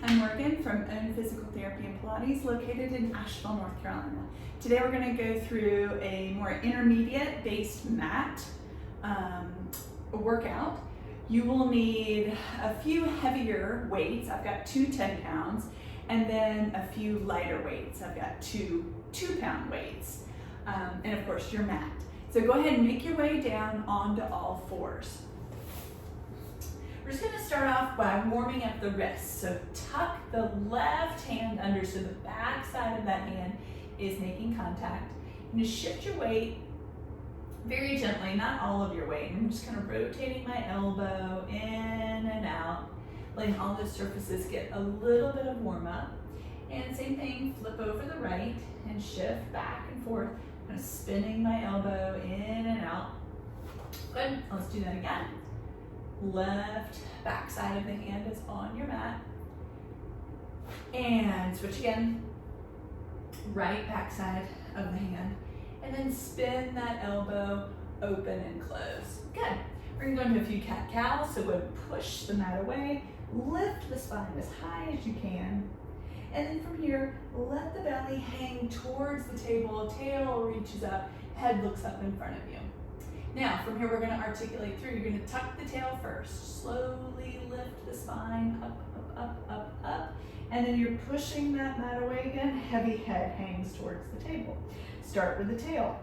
I'm Morgan from Own Physical Therapy and Pilates, located in Asheville, North Carolina. Today we're going to go through a more intermediate-based mat workout. You will need a few heavier weights. I've got two 10 pounds, and then a few lighter weights. I've got two 2-pound weights, and of course your mat. So go ahead and make your way down onto all fours. We're just going to start off by warming up the wrists. So tuck the left hand under so the back side of that hand is making contact. And just shift your weight very gently, not all of your weight. I'm just kind of rotating my elbow in and out, letting all those surfaces get a little bit of warm up. And same thing, flip over the right and shift back and forth, kind of spinning my elbow in and out. Good, let's do that again. Left back side of the hand is on your mat. And switch again. Right back side of the hand. And then spin that elbow open and close. Good. We're going to go into a few cat-cows. So go ahead and push the mat away. Lift the spine as high as you can. And then from here, let the belly hang towards the table. Tail reaches up. Head looks up in front of you. Now, from here, we're going to articulate through. You're going to tuck the tail first. Slowly lift the spine up, up, up, up, up. And then you're pushing that mat away again. Heavy head hangs towards the table. Start with the tail.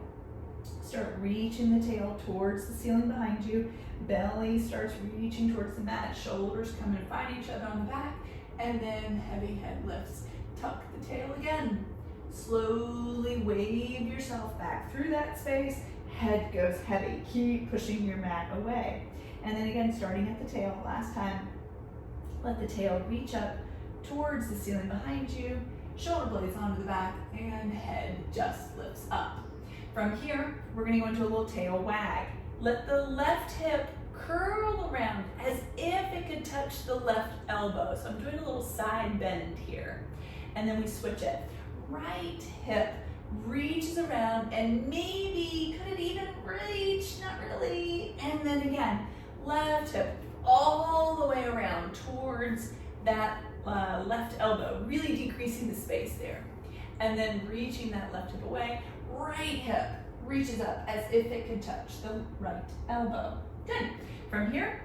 Start reaching the tail towards the ceiling behind you. Belly starts reaching towards the mat. Shoulders come and find each other on the back. And then heavy head lifts. Tuck the tail again. Slowly wave yourself back through that space. Head goes heavy. Keep pushing your mat away. And then again, starting at the tail, last time, let the tail reach up towards the ceiling behind you, shoulder blades onto the back, and head just lifts up. From here, we're going to go into a little tail wag. Let the left hip curl around as if it could touch the left elbow. So I'm doing a little side bend here. And then we switch it. Right hip reaches around and maybe, could it even reach? Not really. And then again, left hip all the way around towards that left elbow, really decreasing the space there. And then reaching that left hip away, right hip reaches up as if it could touch the right elbow. Good. From here,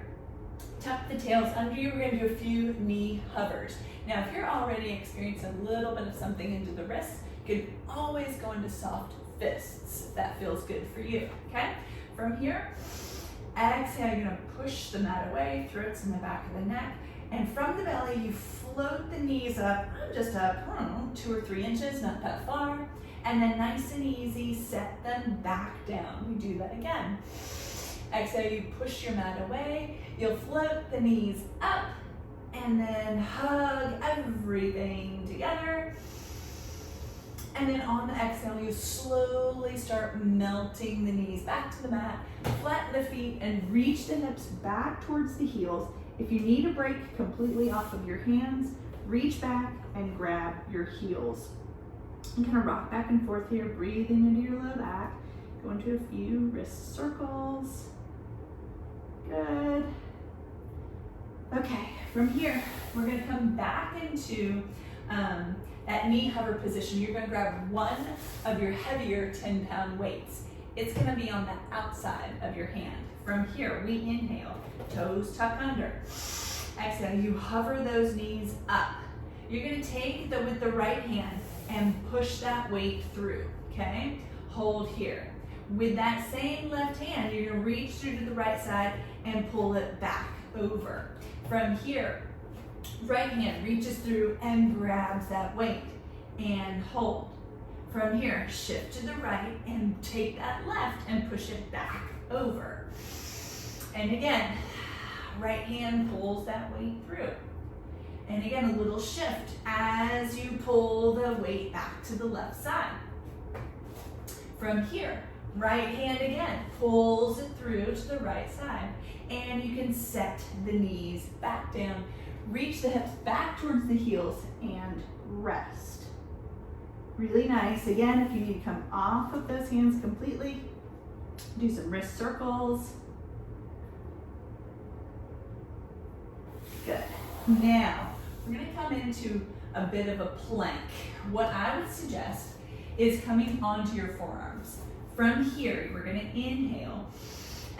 tuck the tails under you. We're going to do a few knee hovers. Now, if you're already experiencing a little bit of something into the wrists, you can always go into soft fists if that feels good for you, okay? From here, exhale, you're gonna push the mat away, throats in the back of the neck, and from the belly, you float the knees up, just up, 2 or 3 inches, not that far, and then nice and easy, set them back down. We do that again. Exhale, you push your mat away, you'll float the knees up, and then hug everything together. And then on the exhale, you slowly start melting the knees back to the mat, flatten the feet, and reach the hips back towards the heels. If you need a break completely off of your hands, reach back and grab your heels. And kind of rock back and forth here, breathing into your low back. Go into a few wrist circles. Good. Okay, from here, we're gonna come back into that knee hover position. You're gonna grab one of your heavier 10-pound weights. It's gonna be on the outside of your hand. From here, we inhale, toes tuck under. Exhale, you hover those knees up. You're gonna take with the right hand and push that weight through, okay? Hold here. With that same left hand, you're gonna reach through to the right side and pull it back over. From here, right hand reaches through and grabs that weight and hold. From here, shift to the right and take that left and push it back over. And again, right hand pulls that weight through. And again, a little shift as you pull the weight back to the left side. From here, right hand again pulls it through to the right side. And you can set the knees back down. Reach the hips back towards the heels and rest. Really nice. Again, if you need to come off of those hands completely, do some wrist circles. Good. Now, we're gonna come into a bit of a plank. What I would suggest is coming onto your forearms. From here, we're gonna inhale.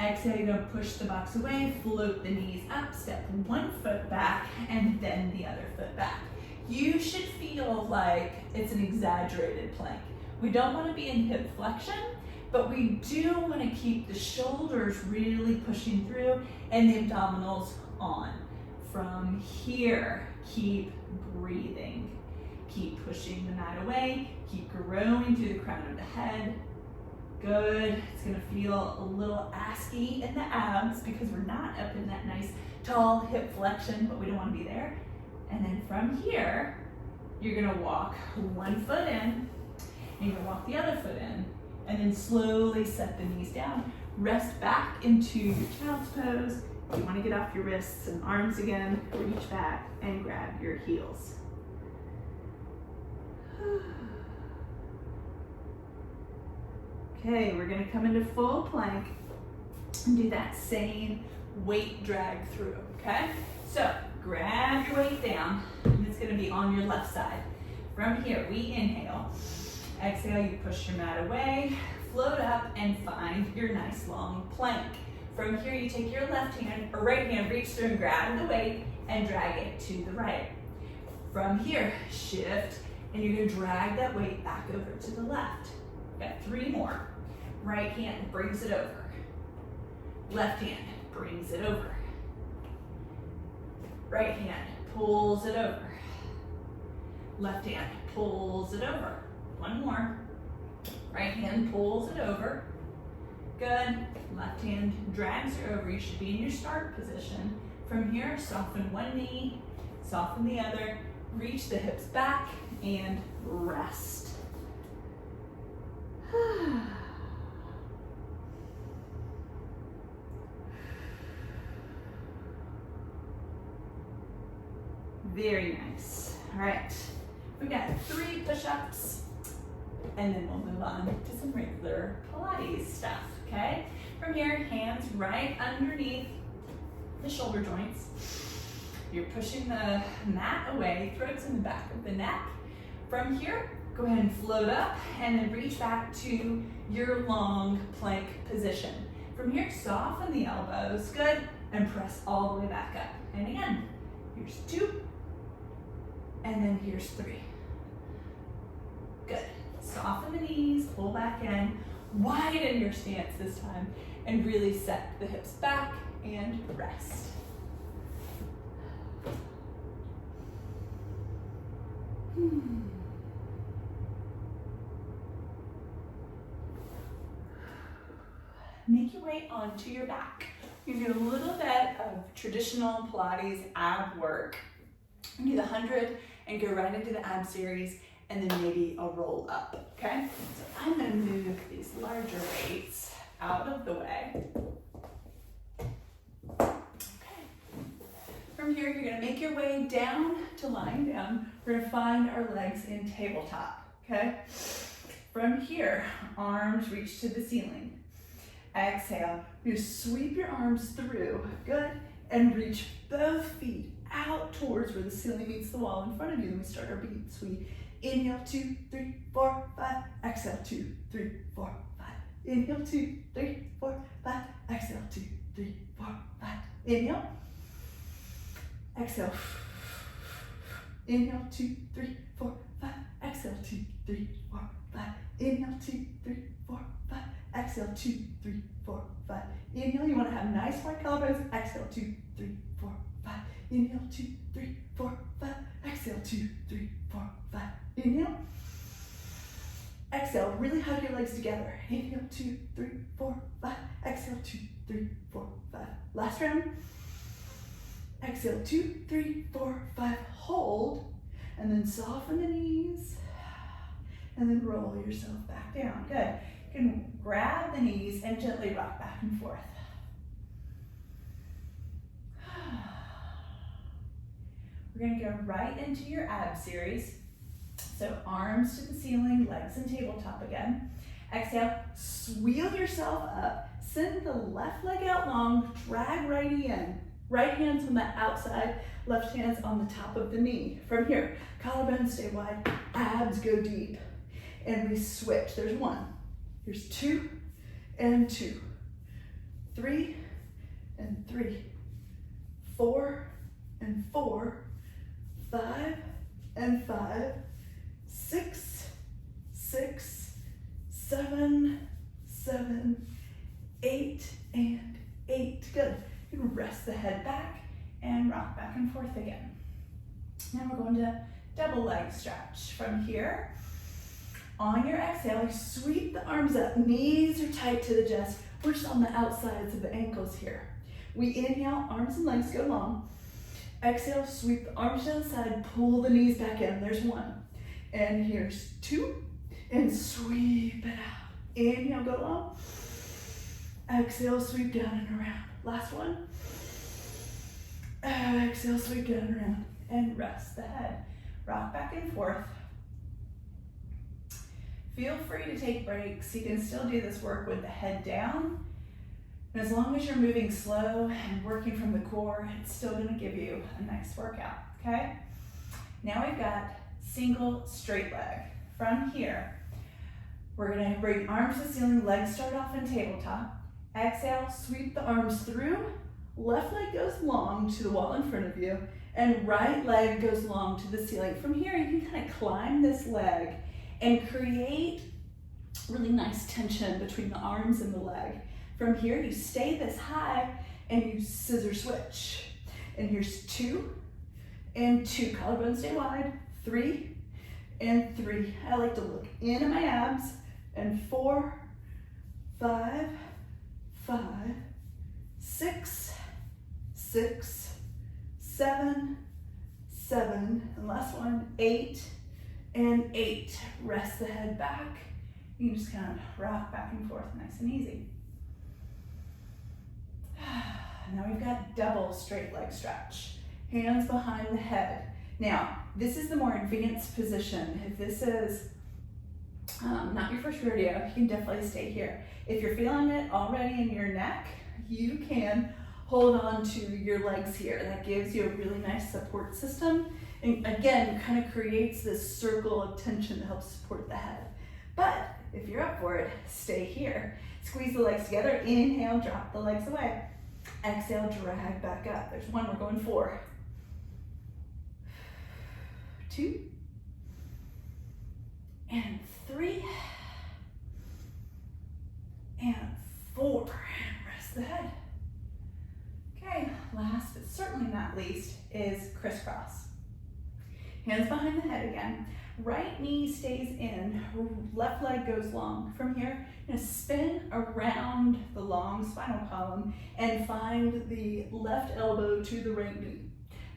Exhale, you're gonna push the box away, float the knees up, step one foot back, and then the other foot back. You should feel like it's an exaggerated plank. We don't wanna be in hip flexion, but we do wanna keep the shoulders really pushing through and the abdominals on. From here, keep breathing. Keep pushing the mat away, keep growing through the crown of the head. Good, it's gonna feel a little asky in the abs because we're not up in that nice tall hip flexion, but we don't wanna be there. And then from here, you're gonna walk one foot in, and you're gonna walk the other foot in, and then slowly set the knees down. Rest back into your child's pose. You wanna get off your wrists and arms again, reach back and grab your heels. Okay, we're gonna come into full plank and do that same weight drag through, okay? So grab your weight down, and it's gonna be on your left side. From here, we inhale. Exhale, you push your mat away, float up, and find your nice long plank. From here, you take your left hand, or right hand, reach through and grab the weight and drag it to the right. From here, shift, and you're gonna drag that weight back over to the left. Got 3 more. Right hand brings it over. Left hand brings it over. Right hand pulls it over. Left hand pulls it over. 1 more. Right hand pulls it over. Good. Left hand drags it over. You should be in your start position. From here, soften one knee, soften the other, reach the hips back, and rest. Very nice. All right, we got 3 push-ups, and then we'll move on to some regular Pilates stuff, okay? From here, hands right underneath the shoulder joints. You're pushing the mat away, throat's in the back of the neck. From here, go ahead and float up, and then reach back to your long plank position. From here, soften the elbows, good, and press all the way back up. And again, here's 2, and then here's 3. Good. Soften the knees, pull back in, widen your stance this time, and really set the hips back and rest. Make your way onto your back. You do a little bit of traditional Pilates ab work. You do the 100 and go right into the ab series, and then maybe a roll up, okay? So I'm gonna move these larger weights out of the way. Okay. From here, you're gonna make your way down to lying down. We're gonna find our legs in tabletop, okay? From here, arms reach to the ceiling. Exhale, you sweep your arms through, good, and reach both feet out towards where the ceiling meets the wall in front of you. Then we start our beat sweep. Inhale, 2, 3, 4, 5. Exhale, 2, 3, 4, 5. Inhale, 2, 3, 4, 5. Exhale, 2, 3, 4, 5. Inhale. Exhale. Inhale, 2, 3, 4, 5. Exhale, 2, 3, 4, 5. Inhale, 2, 3, 4, 5. Exhale, 2, 3, 4, 5. Inhale, you want to have nice wide collarbones. Exhale, 2, 3, 4, 5. Inhale, 2, 3, 4, 5. Exhale, 2, 3, 4, 5. Inhale. Exhale, really hug your legs together. Inhale, 2, 3, 4, 5. Exhale, 2, 3, 4, 5. Last round. Exhale, 2, 3, 4, 5. Hold, and then soften the knees, and then roll yourself back down. Good. You can grab the knees and gently rock back and forth. We're gonna go right into your ab series. So arms to the ceiling, legs and tabletop again. Exhale, wheel yourself up, send the left leg out long, drag righty in. Right hand's on the outside, left hand's on the top of the knee. From here, collarbones stay wide, abs go deep, and we switch. There's 1, here's 2, and 2, 3, and 3, 4, and 4, 5, and 5, 6, 6, 7, 7, 8, and 8. Good. You can rest the head back and rock back and forth again. Now we're going to double leg stretch. From here, on your exhale, you sweep the arms up. Knees are tight to the chest. We're just on the outsides of the ankles here. We inhale, arms and legs go long. Exhale, sweep the arms to the side, pull the knees back in. There's 1. And here's 2. And sweep it out. Inhale, go long. Exhale, sweep down and around. Last one. Exhale, sweep down and around. And rest the head. Rock back and forth. Feel free to take breaks. You can still do this work with the head down. And as long as you're moving slow and working from the core, it's still going to give you a nice workout, okay? Now we've got single straight leg. From here, we're going to bring arms to ceiling, legs start off in tabletop. Exhale, sweep the arms through. Left leg goes long to the wall in front of you, and right leg goes long to the ceiling. From here, you can kind of climb this leg and create really nice tension between the arms and the leg. From here, you stay this high and you scissor switch. And here's 2 and 2. Collarbones stay wide. 3 and 3. I like to look into my abs. And 4, 5, 5, 6, 6, 7, 7, and last one, 8 and 8. Rest the head back. You can just kind of rock back and forth, nice and easy. Now we've got double straight leg stretch. Hands behind the head. Now, this is the more advanced position. If this is not your first rodeo, you can definitely stay here. If you're feeling it already in your neck, you can hold on to your legs here. That gives you a really nice support system. And again, kind of creates this circle of tension that helps support the head. But if you're up for it, stay here. Squeeze the legs together. Inhale, drop the legs away. Exhale, drag back up. There's 1, we're going 4. 2. And 3. And 4. And rest the head. Okay, last but certainly not least is crisscross. Hands behind the head again. Right knee stays in, left leg goes long. From here, you're gonna spin around the long spinal column and find the left elbow to the right knee.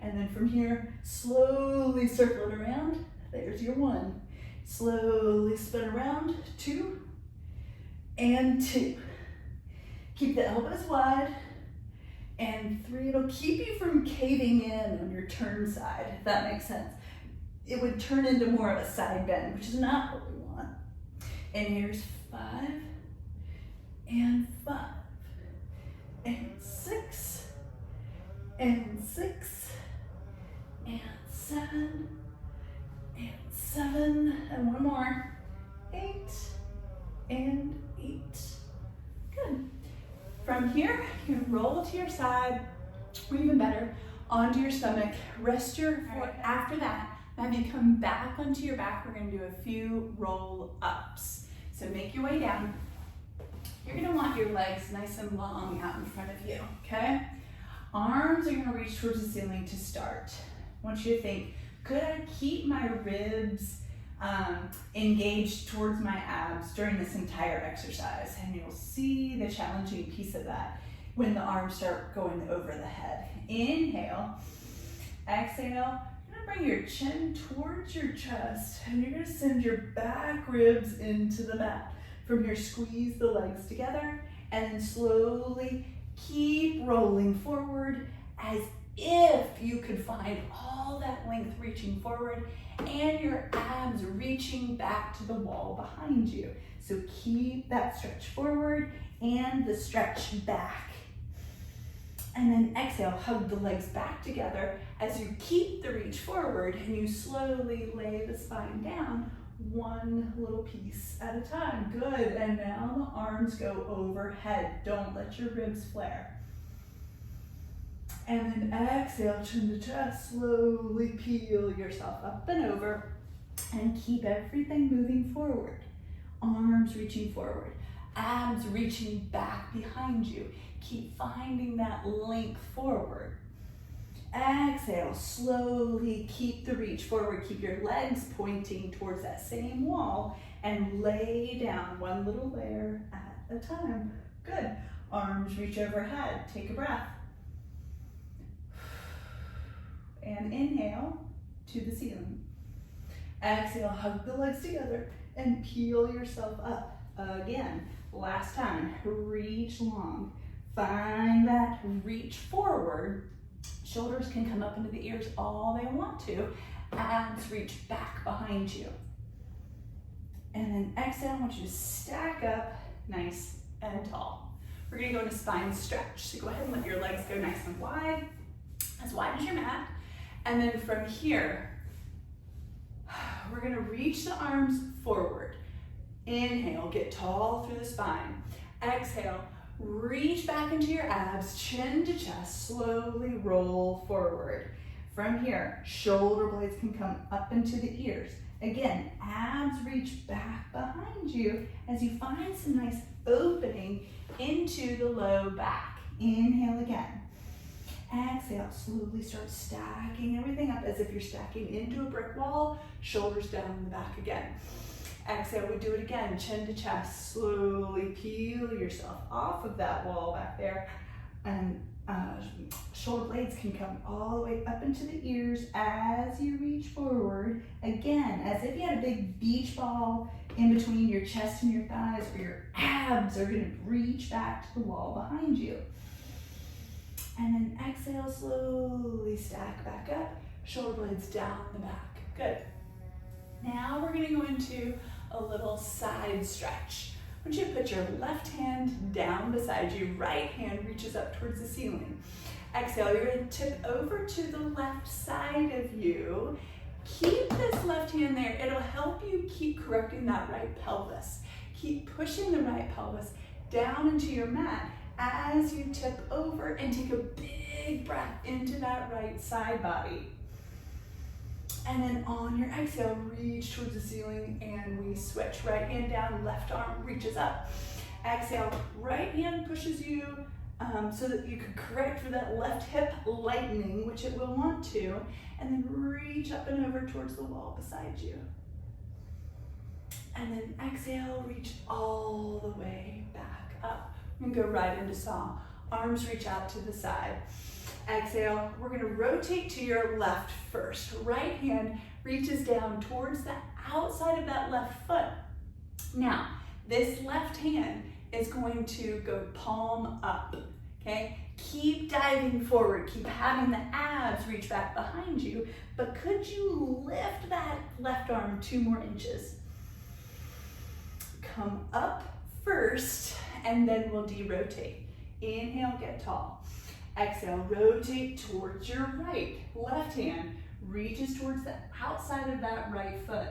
And then from here, slowly circle it around. There's your 1. Slowly spin around, 2 and 2. Keep the elbows wide. And 3, it'll keep you from caving in on your turn side, if that makes sense. It would turn into more of a side bend, which is not what we want. And here's 5 and 5 and 6 and 6 and 7 and 7 and 1 more. 8 and 8. Good. From here, you can roll to your side, or even better, onto your stomach. Rest your foot. After that, have you come back onto your back. We're gonna do a few roll ups. So make your way down. You're gonna want your legs nice and long out in front of you, okay? Arms are gonna reach towards the ceiling to start. I want you to think, could I keep my ribs engaged towards my abs during this entire exercise? And you'll see the challenging piece of that when the arms start going over the head. Inhale, exhale. You're gonna bring your chin towards your chest and you're gonna send your back ribs into the mat. From here, squeeze the legs together and then slowly keep rolling forward as if you could find all that length reaching forward and your abs reaching back to the wall behind you. So keep that stretch forward and the stretch back. And then exhale, hug the legs back together as you keep the reach forward and you slowly lay the spine down, one little piece at a time. Good, and now the arms go overhead. Don't let your ribs flare. And then exhale, chin to chest, slowly peel yourself up and over and keep everything moving forward. Arms reaching forward, abs reaching back behind you. Keep finding that length forward. Exhale, slowly keep the reach forward. Keep your legs pointing towards that same wall and lay down one little layer at a time. Good. Arms reach overhead. Take a breath. And inhale to the ceiling. Exhale, hug the legs together and peel yourself up. Again, last time, reach long. Find that reach forward. Shoulders can come up into the ears all they want to. Abs reach back behind you. And then exhale, I want you to stack up nice and tall. We're gonna go into spine stretch. So go ahead and let your legs go nice and wide as your mat. And then from here, we're gonna reach the arms forward. Inhale, get tall through the spine. Exhale, reach back into your abs, chin to chest, slowly roll forward. From here, shoulder blades can come up into the ears. Again, abs reach back behind you as you find some nice opening into the low back. Inhale again. Exhale, slowly start stacking everything up as if you're stacking into a brick wall, shoulders down in the back again. Exhale, we do it again, chin to chest, slowly peel yourself off of that wall back there. And shoulder blades can come all the way up into the ears as you reach forward. Again, as if you had a big beach ball in between your chest and your thighs, where your abs are gonna reach back to the wall behind you. And then exhale, slowly stack back up, shoulder blades down the back. Good. Now we're gonna go into a little side stretch. I want you to put your left hand down beside you, right hand reaches up towards the ceiling. Exhale, you're gonna tip over to the left side of you. Keep this left hand there. It'll help you keep correcting that right pelvis. Keep pushing the right pelvis down into your mat as you tip over and take a big breath into that right side body. And then on your exhale, reach towards the ceiling and we switch. Right hand down, left arm reaches up. Exhale, right hand pushes you so that you can correct for that left hip lightening, which it will want to, and then reach up and over towards the wall beside you. And then exhale, reach all the way back up. And go right into saw. Arms reach out to the side. Exhale, we're gonna rotate to your left first. Right hand reaches down towards the outside of that left foot. Now, this left hand is going to go palm up, okay? Keep diving forward, keep having the abs reach back behind you, but could you lift that left arm 2 more inches? Come up first, and then we'll de-rotate. Inhale, get tall. Exhale, rotate towards your right. Left hand reaches towards the outside of that right foot.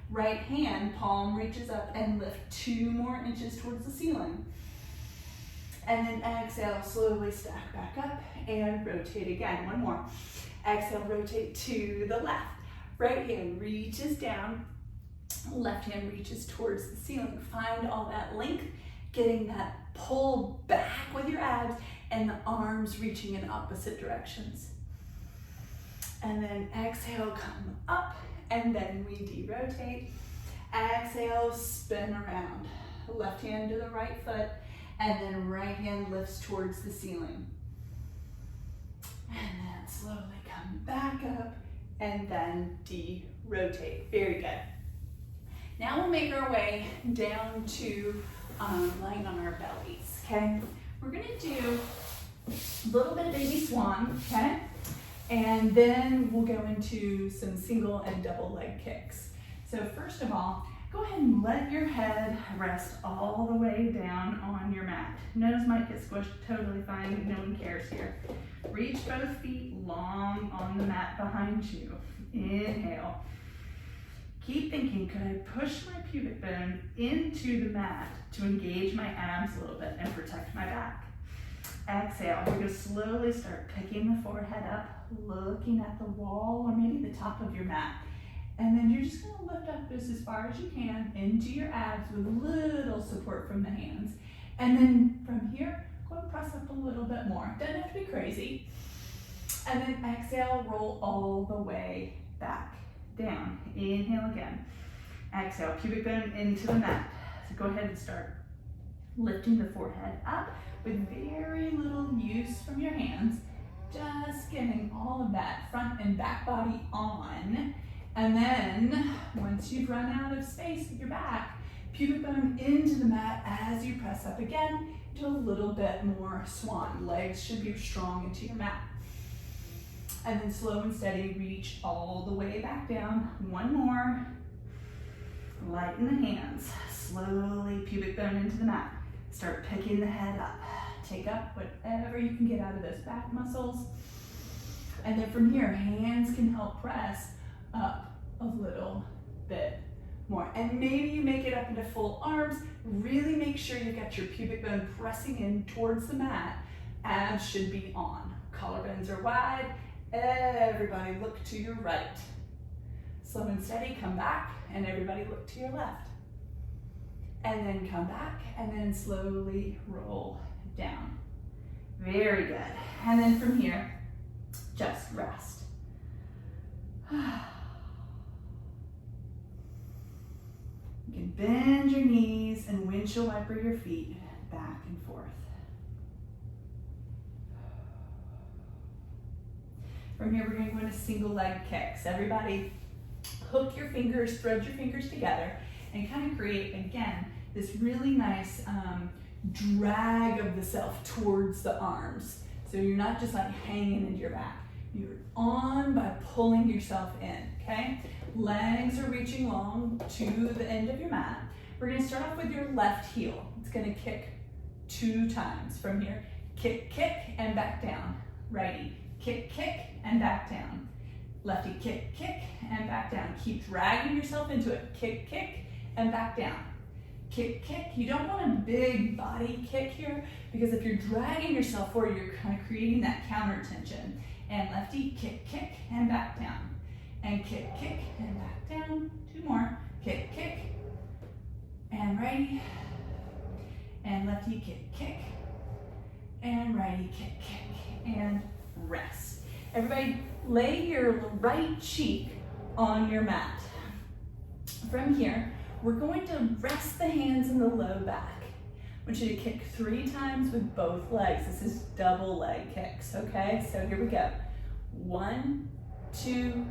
Right hand, palm reaches up and lift 2 more inches towards the ceiling. And then exhale, slowly stack back up and rotate again. 1 more. Exhale, rotate to the left. Right hand reaches down. Left hand reaches towards the ceiling. Find all that length, getting that pull back with your abs and the arms reaching in opposite directions. And then exhale, come up, and then we de-rotate. Exhale, spin around. Left hand to the right foot, and then right hand lifts towards the ceiling. And then slowly come back up, and then de-rotate. Very good. Now we'll make our way down to lying on our bellies, okay? We're gonna do a little bit of baby swan, okay? And then we'll go into some single and double leg kicks. So first of all, go ahead and let your head rest all the way down on your mat. impact. Nose might get squished, totally fine, no one cares here. Reach both feet long on the mat behind you. Inhale. Keep thinking, could I push my pubic bone into the mat to engage my abs a little bit and protect my back? Exhale, we're gonna slowly start picking the forehead up, looking at the wall or maybe the top of your mat. And then you're just gonna lift up just as far as you can into your abs with a little support from the hands. And then from here, go and press up a little bit more. Doesn't have to be crazy. And then exhale, roll all the way back down. Inhale again. Exhale, pubic bone into the mat. So go ahead and start lifting the forehead up with very little use from your hands. Just getting all of that front and back body on. And then once you've run out of space with your back, pubic bone into the mat as you press up again. Do a little bit more swan. Legs should be strong into your mat. And then slow and steady, reach all the way back down. One more. Lighten the hands. Slowly, pubic bone into the mat. Start picking the head up. Take up whatever you can get out of those back muscles. And then from here, hands can help press up a little bit more. And maybe you make it up into full arms. Really make sure you got your pubic bone pressing in towards the mat. Abs should be on. Collarbones are wide. Everybody look to your right. Slow and steady, come back, and everybody look to your left. And then come back, and then slowly roll down. Very good. And then from here, just rest. You can bend your knees and windshield wiper your feet back and forth. From here, we're going to go into single leg kicks. Everybody hook your fingers, thread your fingers together, and kind of create, again, this really nice drag of the self towards the arms. So you're not just like hanging into your back. You're on by pulling yourself in, okay? Legs are reaching long to the end of your mat. We're gonna start off with your left heel. It's gonna kick 2 times. From here, kick, kick, and back down. Righty, kick, kick, and back down. Lefty, kick, kick, and back down. Keep dragging yourself into it. Kick, kick, and back down. Kick, kick. You don't want a big body kick here because if you're dragging yourself forward, you're kind of creating that counter tension. And lefty, kick, kick, and back down. And kick, kick, and back down. 2 more. Kick, kick, and righty. And lefty, kick, kick, and righty, kick, kick, and rest. Everybody, lay your right cheek on your mat. From here, we're going to rest the hands in the low back. I want you to kick 3 times with both legs. This is double leg kicks, okay? So here we go. 1, 2,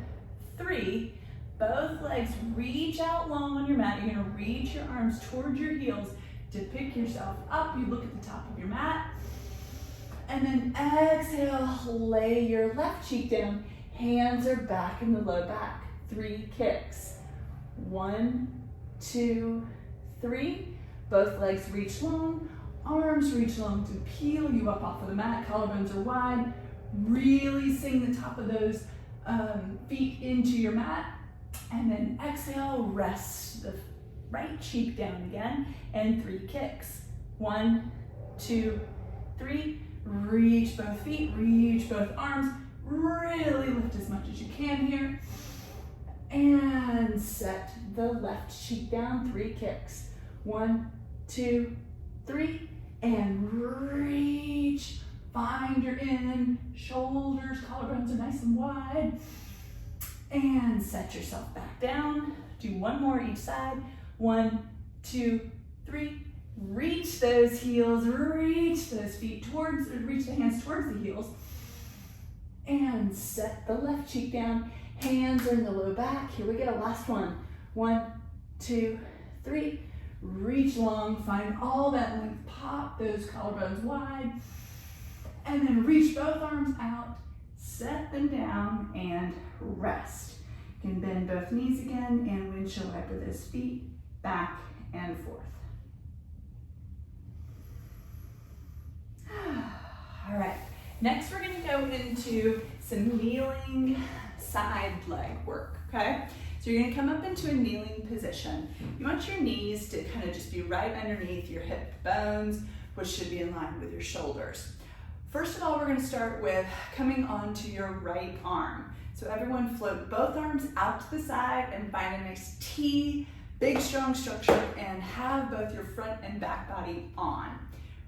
3. Both legs reach out long on your mat. You're gonna reach your arms towards your heels to pick yourself up. You look at the top of your mat. And then exhale, lay your left cheek down. Hands are back in the low back. 3 kicks. 1, 2, 3. Both legs reach long. Arms reach long to peel you up off of the mat. Collarbones are wide. Really sink the top of those feet into your mat. And then exhale, rest the right cheek down again. And 3 kicks. 1, 2, 3. Reach both feet, reach both arms. Really lift as much as you can here. And set the left cheek down, 3 kicks. 1, 2, 3. And reach. Find your in. Shoulders, collarbones are nice and wide. And set yourself back down. Do 1 more each side. 1, 2, 3. Reach those heels, reach those feet towards, reach the hands towards the heels. And set the left cheek down. Hands are in the low back. Here we go, last one. 1, 2, 3. Reach long, find all that length. Pop those collarbones wide. And then reach both arms out. Set them down and rest. You can bend both knees again and windshield wiper those feet back and forth. Next we're gonna go into some kneeling side leg work, okay? So you're gonna come up into a kneeling position. You want your knees to kind of just be right underneath your hip bones, which should be in line with your shoulders. First of all, we're gonna start with coming onto your right arm. So everyone float both arms out to the side and find a nice T, big strong structure, and have both your front and back body on,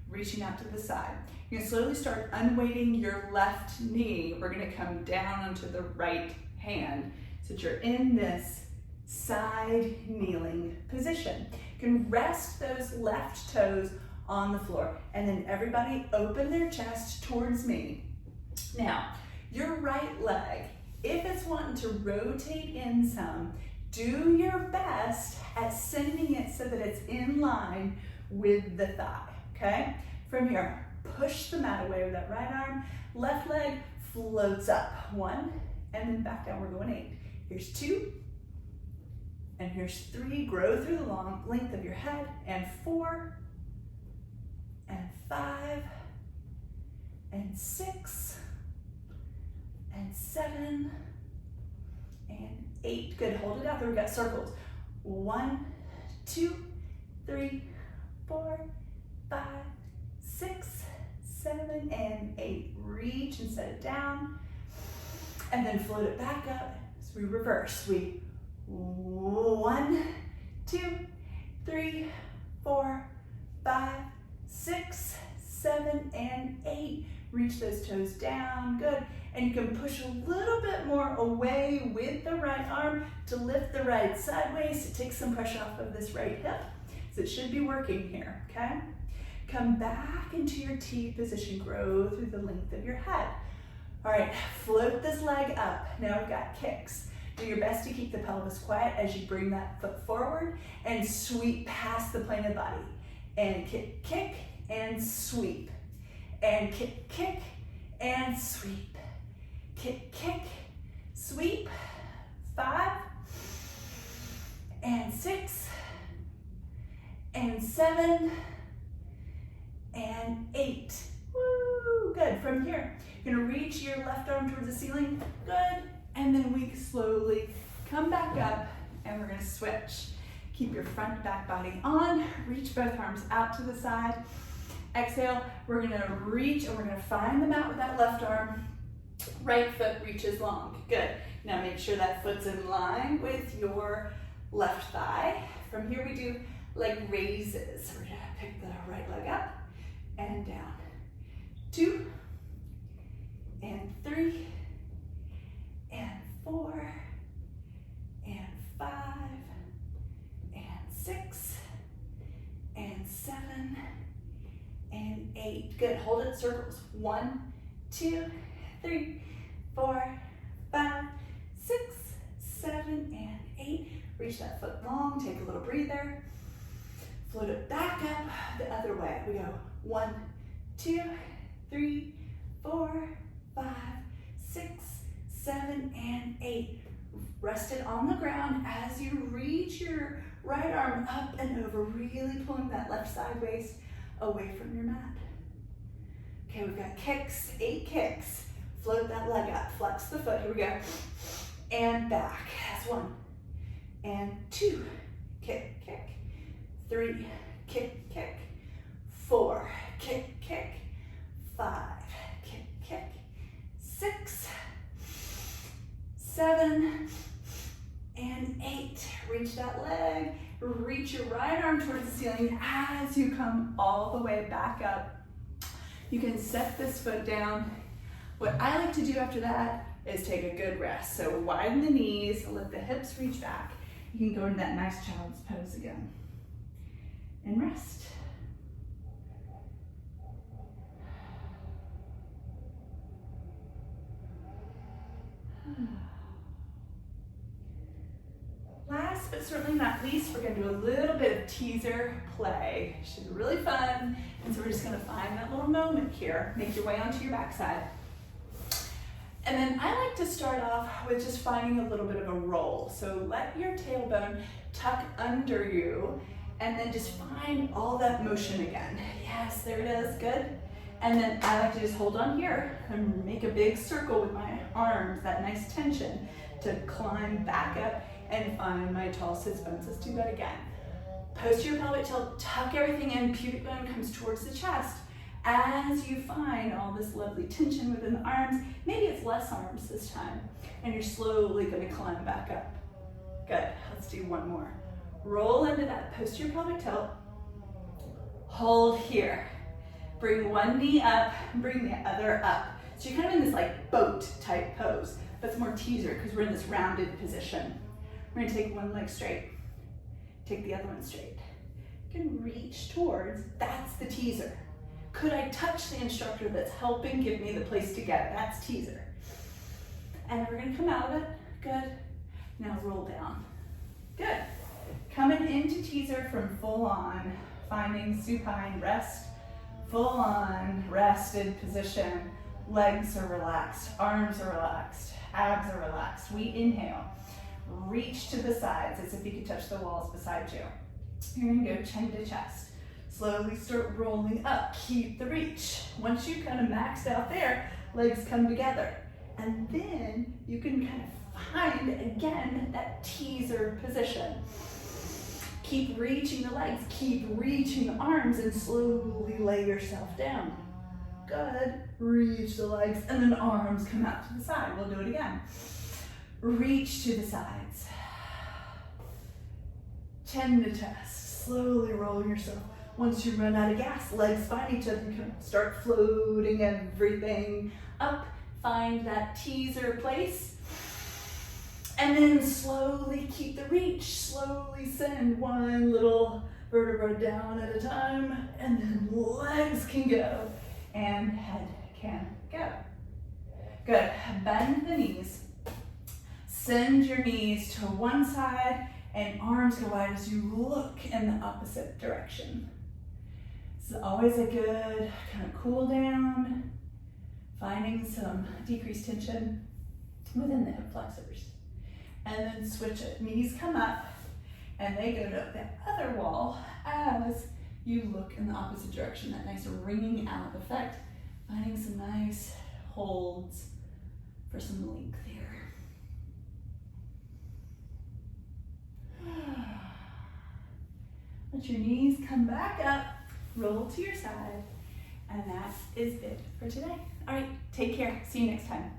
reaching out to the side. You're gonna slowly start unweighting your left knee. We're gonna come down onto the right hand so that you're in this side kneeling position. You can rest those left toes on the floor, and then everybody open their chest towards me. Now, your right leg, if it's wanting to rotate in some, do your best at sending it so that it's in line with the thigh, okay? From here, push the mat away with that right arm, left leg floats up, 1, and then back down, we're going 8. Here's 2, and here's 3, grow through the long length of your head, and 4, and 5, and 6, and 7, and 8. Good, hold it out there, we got circles. 1, 2, 3, 4, 5, 6, 7, and 8. Reach and set it down, and then float it back up. So we reverse. We 1, 2, 3, 4, 5, 6, 7, and 8. Reach those toes down, good. And you can push a little bit more away with the right arm to lift the right sideways to take some pressure off of this right hip. So it should be working here, okay? Come back into your T position, grow through the length of your head. All right, float this leg up. Now we've got kicks. Do your best to keep the pelvis quiet as you bring that foot forward and sweep past the plane of the body. And kick, kick, and sweep. And kick, kick, and sweep. Kick, kick, sweep. 5, and 6, and 7, and 8. Woo, good. From here, you're gonna reach your left arm towards the ceiling. Good. And then we slowly come back up and we're gonna switch. Keep your front back body on. Reach both arms out to the side. Exhale, we're gonna reach and we're gonna find the mat with that left arm. Right foot reaches long. Good. Now make sure that foot's in line with your left thigh. From here we do leg raises. We're gonna pick the right leg up and down. 2, and 3, and 4, and 5, and 6, and 7, and 8. Good, hold it, circles. 1, 2, 3, 4, 5, 6, 7, and 8. Reach that foot long, take a little breather. Float it back up the other way. We go 1, 2, 3, 4, 5, 6, 7, and 8. Rest it on the ground as you reach your right arm up and over, really pulling that left side waist away from your mat. Okay, we've got kicks, 8 kicks. Float that leg up, flex the foot, here we go. And back, that's 1, and 2, kick, kick. 3, kick, kick. 4, kick, kick. 5, kick, kick. 6, 7, and 8. Reach that leg. Reach your right arm towards the ceiling as you come all the way back up. You can set this foot down. What I like to do after that is take a good rest. So widen the knees, let the hips reach back. You can go into that nice child's pose again. And rest. Last but certainly not least, we're going to do a little bit of teaser play. Should be really fun. And so we're just going to find that little moment here. Make your way onto your backside. And then I like to start off with just finding a little bit of a roll. So let your tailbone tuck under you and then just find all that motion again. Yes, there it is, good. And then I like to just hold on here and make a big circle with my arms, that nice tension, to climb back up and find my tall sits bones. Let's do that again. Posterior pelvic tilt, tuck everything in, pubic bone comes towards the chest. As you find all this lovely tension within the arms, maybe it's less arms this time, and you're slowly gonna climb back up. Good, let's do one more. Roll into that posterior pelvic tilt. Hold here. Bring one knee up, bring the other up. So you're kind of in this like boat type pose, but it's more teaser because we're in this rounded position. We're gonna take one leg straight, take the other one straight. You can reach towards, that's the teaser. Could I touch the instructor that's helping give me the place to get? That's teaser. And we're gonna come out of it, good. Now roll down, good. Coming into teaser from full on, finding supine rest, full on rested position. Legs are relaxed, arms are relaxed, abs are relaxed. We inhale, reach to the sides as if you could touch the walls beside you. You're gonna go chin to chest. Slowly start rolling up, keep the reach. Once you've kind of maxed out there, legs come together. And then you can kind of find, again, that teaser position. Keep reaching the legs, keep reaching the arms, and slowly lay yourself down. Good, reach the legs, and then arms come out to the side. We'll do it again. Reach to the sides. Chin to chest, slowly roll yourself. Once you run out of gas, legs find each other, you can start floating everything up. Find that teaser place. And then slowly keep the reach. Slowly send one little vertebra down at a time. And then legs can go and head can go. Good, bend the knees. Send your knees to one side and arms go wide as you look in the opposite direction. This is always a good kind of cool down, finding some decreased tension within the hip flexors. And then switch it. Knees come up and they go to the other wall as you look in the opposite direction. That nice wringing out effect. Finding some nice holds for some length here. Let your knees come back up. Roll to your side, and that is it for today. All right, take care. See you next time.